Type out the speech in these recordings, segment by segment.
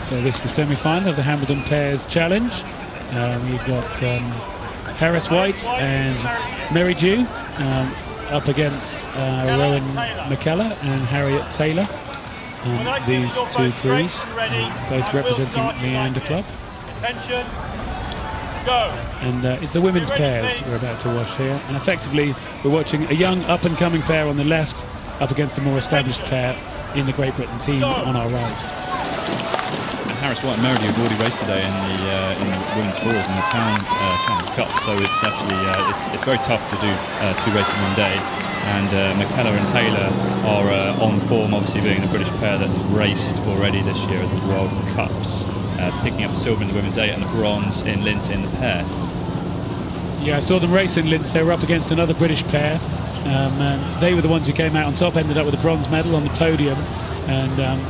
So this is the semi-final of the Hambleden Pairs Challenge. We've got Harris White and Meridew up against Rowan McKellar and Harriet Taylor. These two crews, both representing Leander Club. And it's the women's pairs we're about to watch here. And effectively, we're watching a young up-and-coming pair on the left up against a more established pair in the Great Britain team on our right. Harris White and Meridew have already raced today in the women's fours in the Town Challenge Cup, so it's actually it's very tough to do two races in one day. And McKellar and Taylor are on form, obviously being the British pair that has raced already this year at the World Cups, picking up the silver in the women's 8 and the bronze in Linz in the pair. Yeah, I saw them race in Linz. They were up against another British pair. And they were the ones who came out on top, ended up with a bronze medal on the podium. And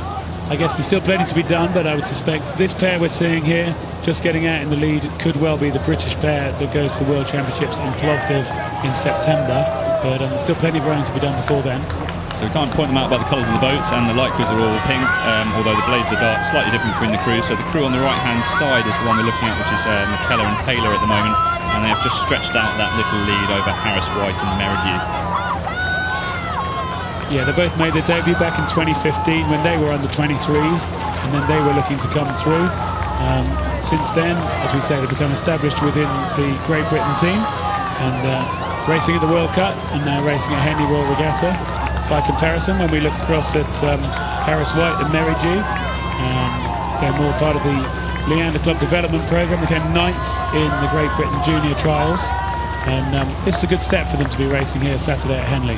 I guess there's still plenty to be done, but I would suspect this pair we're seeing here, just getting out in the lead, could well be the British pair that goes to the World Championships in Plovdiv in September. But there's still plenty of running to be done before then. So we can't point them out by the colours of the boats, and the light crews are all pink, although the blades are dark, slightly different between the crews. So the crew on the right-hand side is the one we're looking at, which is McKellar and Taylor at the moment, and they have just stretched out that little lead over Harris White and Meridew. Yeah, they both made their debut back in 2015 when they were under 23s, and then they were looking to come through. Since then, as we say, they've become established within the Great Britain team, and racing at the World Cup, and now racing at Henley Royal Regatta. By comparison, when we look across at Harris White and Meridew, they're more part of the Leander Club development programme. They came 9th in the Great Britain Junior Trials, and this is a good step for them to be racing here Saturday at Henley.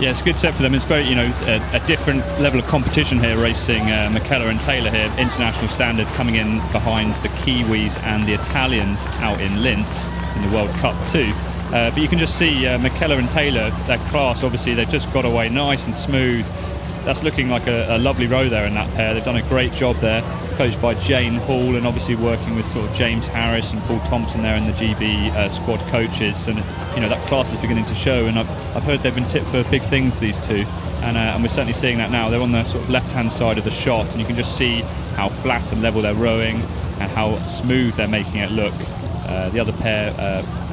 Yeah, it's a good set for them. It's very, a different level of competition here, racing McKellar and Taylor here. International standard coming in behind the Kiwis and the Italians out in Linz in the World Cup too. But you can just see McKellar and Taylor, their class, obviously they've just got away nice and smooth. That's looking like a lovely row there in that pair. They've done a great job there, coached by Jane Hall, and obviously working with sort of James Harris and Paul Thompson there in the GB squad coaches. And that class is beginning to show, and I've heard they've been tipped for big things, these two, and we're certainly seeing that now. They're on the sort of left-hand side of the shot, and you can just see how flat and level they're rowing and how smooth they're making it look. The other pair,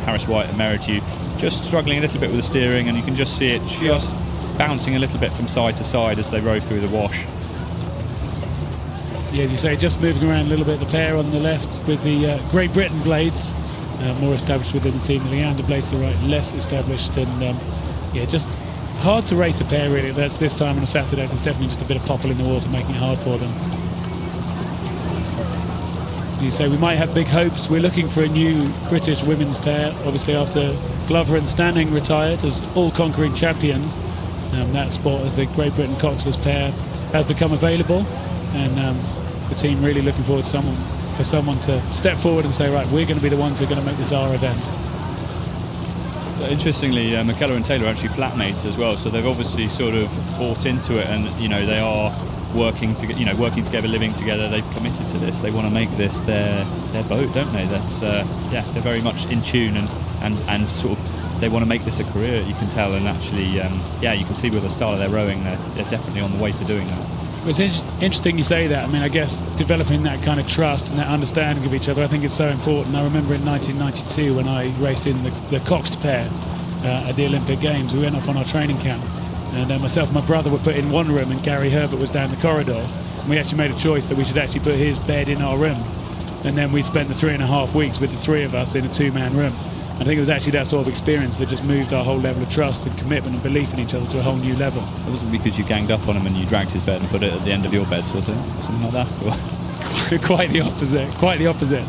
Harris White and Meridew, just struggling a little bit with the steering, and you can just see it just bouncing a little bit from side to side as they row through the wash. Yeah, as you say, just moving around a little bit. The pair on the left with the Great Britain blades, more established within the team. The Leander blades to the right, less established, and yeah, just hard to race a pair really. That's this time on a Saturday. There's definitely just a bit of popple in the water making it hard for them. You say we might have big hopes. We're looking for a new British women's pair, obviously after Glover and Stanning retired as all-conquering champions. That spot as the Great Britain Coxless pair has become available, and the team really looking forward to someone to step forward and say, right, we're going to be the ones who are going to make this our event. So interestingly, McKellar and Taylor are actually flatmates as well, so they've obviously sort of bought into it, and they are working together, living together. They've committed to this. They want to make this their boat, don't they? That's yeah, they're very much in tune, and sort of they want to make this a career, you can tell, and actually yeah, you can see with the style of their rowing, they're definitely on the way to doing that. It's interesting you say that. I mean, I guess developing that kind of trust and that understanding of each other, I think it's so important. I remember in 1992 when I raced in the Coxed pair at the Olympic Games, we went off on our training camp, and myself and my brother were put in one room, and Gary Herbert was down the corridor, and we actually made a choice that we should actually put his bed in our room, and then we spent the 3.5 weeks with the three of us in a two-man room. I think it was actually that sort of experience that just moved our whole level of trust and commitment and belief in each other to a whole new level. It wasn't because you ganged up on him and you dragged his bed and put it at the end of your beds, was it? Something like that? Quite the opposite. Quite the opposite.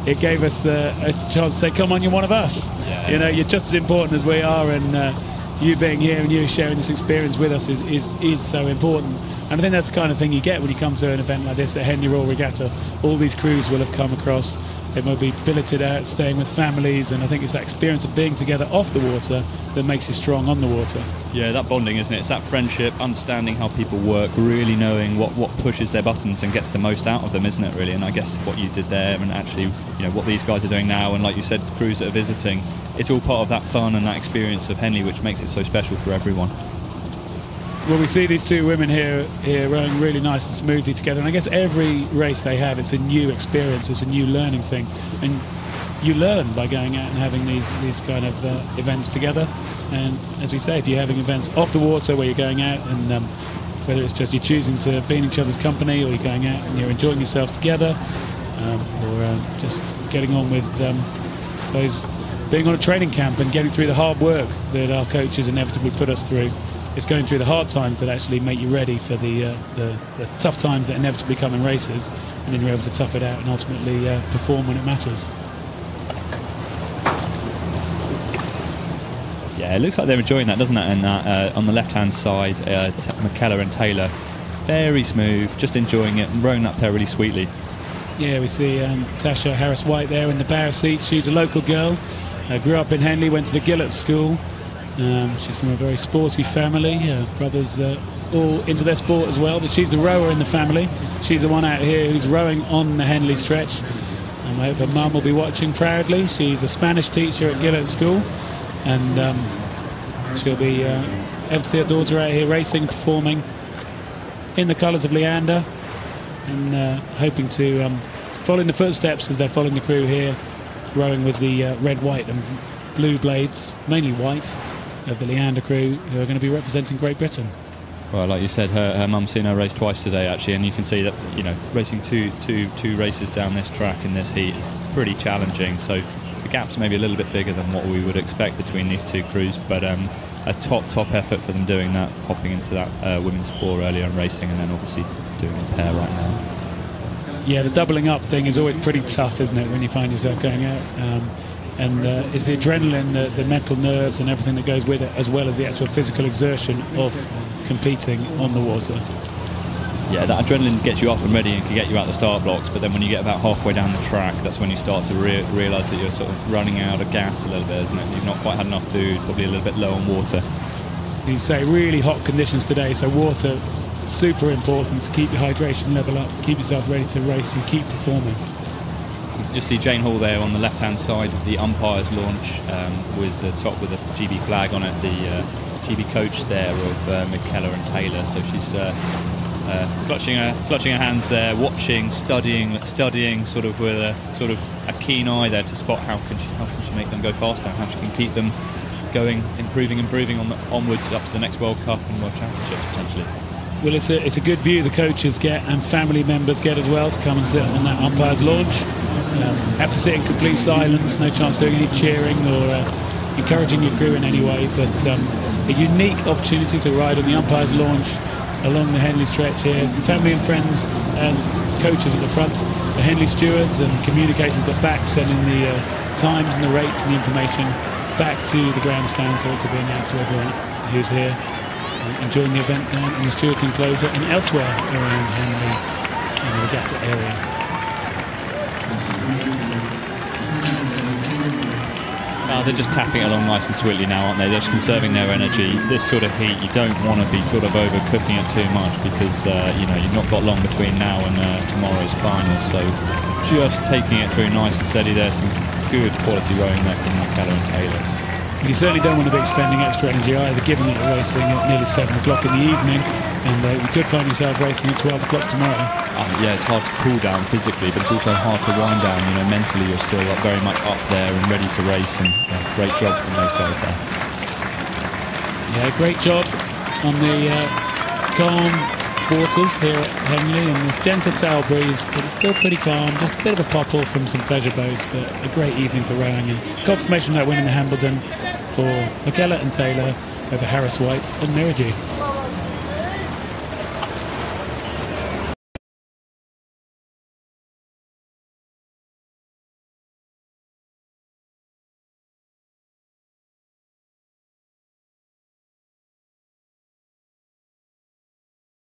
It gave us a chance to say, come on, you're one of us. Yeah. You're just as important as we are, and you being here and you sharing this experience with us is so important. And I think that's the kind of thing you get when you come to an event like this at Henley Royal Regatta. All these crews will have come across. They will be billeted out, staying with families, and I think it's that experience of being together off the water that makes you strong on the water. Yeah, that bonding, isn't it? It's that friendship, understanding how people work, really knowing what pushes their buttons and gets the most out of them, isn't it, really? And I guess what you did there, and actually, what these guys are doing now, and like you said, crews that are visiting, it's all part of that fun and that experience of Henley, which makes it so special for everyone. Well, we see these two women here rowing really nice and smoothly together, and I guess every race they have, it's a new experience, it's a new learning thing, and you learn by going out and having these kind of events together. And as we say, if you're having events off the water where you're going out, and whether it's just you're choosing to be in each other's company, or you're going out and you're enjoying yourself together, or just getting on with those being on a training camp and getting through the hard work that our coaches inevitably put us through. It's going through the hard times that actually make you ready for the tough times that inevitably come in races, and then you're able to tough it out and ultimately perform when it matters. Yeah, it looks like they're enjoying that, doesn't it? And on the left-hand side, McKellar and Taylor, very smooth, just enjoying it and rowing that pair really sweetly. Yeah, we see Tasha Harris-White there in the bow seat. She's a local girl, grew up in Henley, went to the Gillett School. She's from a very sporty family. Her brothers all into their sport as well, but she's the rower in the family. She's the one out here who's rowing on the Henley stretch. I hope her mum will be watching proudly. She's a Spanish teacher at Gillett School, and she'll be able to see her daughter out here racing, performing in the colours of Leander, and hoping to follow in the footsteps as they're following the crew here, rowing with the red, white and blue blades, mainly white, of the Leander crew, who are going to be representing Great Britain. Well, like you said, her mum's seen her race twice today, actually, and you can see that, you know, racing two races down this track in this heat is pretty challenging. So the gap's maybe a little bit bigger than what we would expect between these two crews, but a top effort for them doing that, hopping into that women's four earlier and racing, and then obviously doing a pair right now. Yeah, the doubling up thing is always pretty tough, isn't it, when you find yourself going out? And it's the adrenaline, the mental nerves and everything that goes with it, as well as the actual physical exertion of competing on the water. Yeah, that adrenaline gets you up and ready and can get you out the start blocks, but then when you get about halfway down the track, that's when you start to realise that you're sort of running out of gas a little bit, isn't it? You've not quite had enough food, probably a little bit low on water. You say really hot conditions today, so water, super important to keep your hydration level up, keep yourself ready to race and keep performing. You can just see Jane Hall there on the left-hand side of the umpires launch, with the top with a GB flag on it, the GB coach there of McKellar and Taylor. So she's clutching her hands there, watching, studying, sort of with a keen eye there to spot how can she make them go faster, how she can keep them going, improving onwards up to the next World Cup and World Championship potentially. Well, it's a good view the coaches get and family members get as well, to come and sit on that umpire's launch. Have to sit in complete silence, no chance of doing any cheering or encouraging your crew in any way, but a unique opportunity to ride on the umpire's launch along the Henley stretch here. Family and friends and coaches at the front, the Henley stewards and communicators at the back, sending the times and the rates and the information back to the grandstand so it could be announced to everyone who's here enjoying the event down in the stewards enclosure and elsewhere around Henley and the regatta area. They're just tapping along nice and sweetly now, aren't they? They're just conserving their energy. This sort of heat, you don't want to be sort of overcooking it too much, because you've not got long between now and tomorrow's final. So just taking it through nice and steady. There's some good quality rowing there from McKellar and Taylor. You certainly don't want to be expending extra energy either, given that you're racing at nearly 7 o'clock in the evening, and you could find yourself racing at 12 o'clock tomorrow. Yeah, it's hard to cool down physically, but it's also hard to wind down. You know, mentally you're still very much up there and ready to race, and great job from those guys there. Yeah, great job on the calm waters here at Henley, and this gentle tail breeze, but it's still pretty calm, just a bit of a popple from some pleasure boats, but a great evening for rowing, and confirmation of that win in the Hambleden for McKellar and Taylor over Harris-White and Meridew.